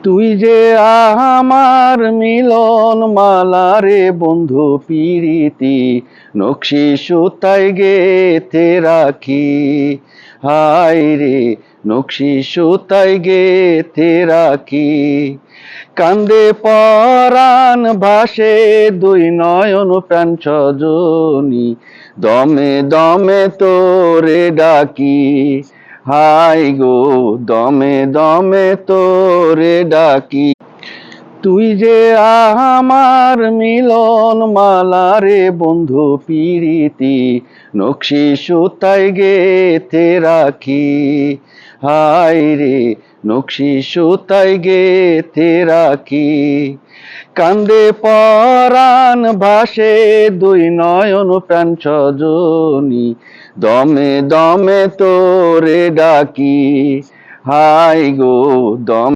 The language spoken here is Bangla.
তুই যে আমার মিলন মালা রে বন্ধু পিরিতি নকশি সুতায় গেথে রাখি। হায় রে নকশি সুতায় গেথে রাখি। কান্দে পরাণ ভাসে দুই নয়ন প্রাণ সজনী, দমে দমে তোরে ডাকি। হাই গো দমে দমে তোরে ডাকি। তুই যে আমার মিলন মালা রে বন্ধু পিরিতি নকশি সুতায় গেথে রাখি। হায় রে নকশি সুতায় গেথে রাখি। কান্দে পরাণ ভাসে দুই নয়ন প্রাণ সজনী, দমে দমে তোরে ডাকি। হাই গো দমে